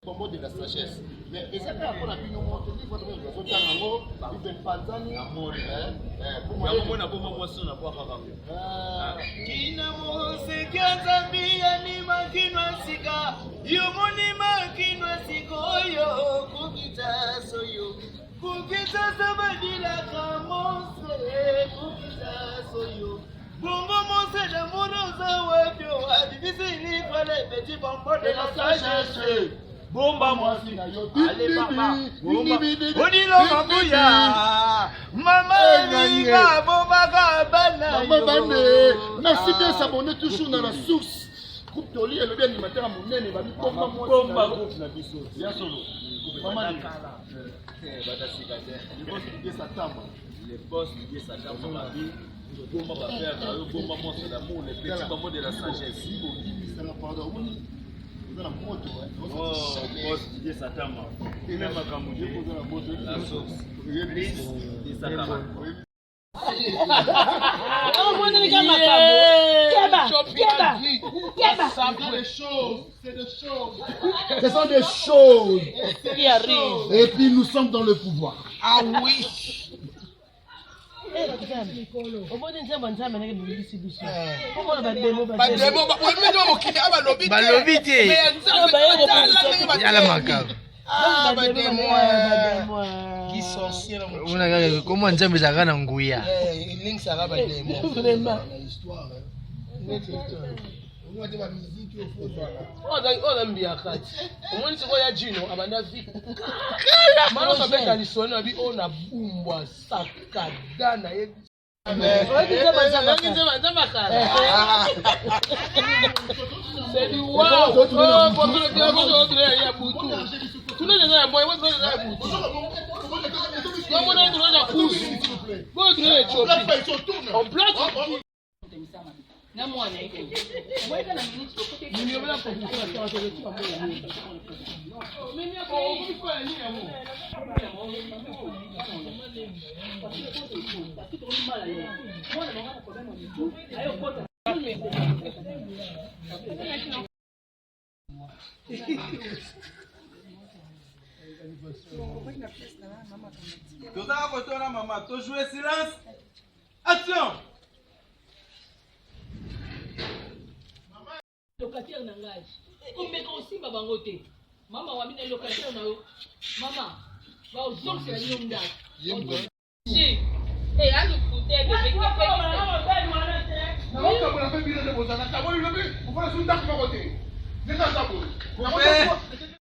tombeau de la sagesse. Mais ça fait après la vie, nous montrons que votre maison est en haut, il fait pas d'année. Amour, pour moi, on a beau moi sur la voie avant. Kina mose kiazambi anima kinwa sika yumunima kinwa sikoyo kukita soyo kukita sabadila kamose kukita soyo bongo mose na mono za wabyo adivisi ni pale petit bongo de la sagesse. Bomba mwasi na yo allez papa bonilo mabuya mama linga bomba kabana yo merci bien s'abonner toujours dans la source groupe Toli et le bien animateur à monene ba bomba bomba groupe na biso ya solo mama kala batasika le boss de Satamba le boss de Satamba bomba ba faire bomba mwasi d'amour le petit bomba de la sagesse ça la pardon la moto boss Didier Satama il aime Kamuji la sauce please Didier Satama oh mon ami kama c'est des choses ce sont des choses qui arrivent et puis nous sommes dans le pouvoir. Ah oui. Comment nzambe ezalaka na nguya C'est du wow. Oh, maman, tu joues silence. Action. Locataire n'engage. Comme aussi ma bangote. Maman wa mine locataire na yo. Maman, va aux autres c'est la ligne d'âge. Si. Eh, à nous foutre bébé. Na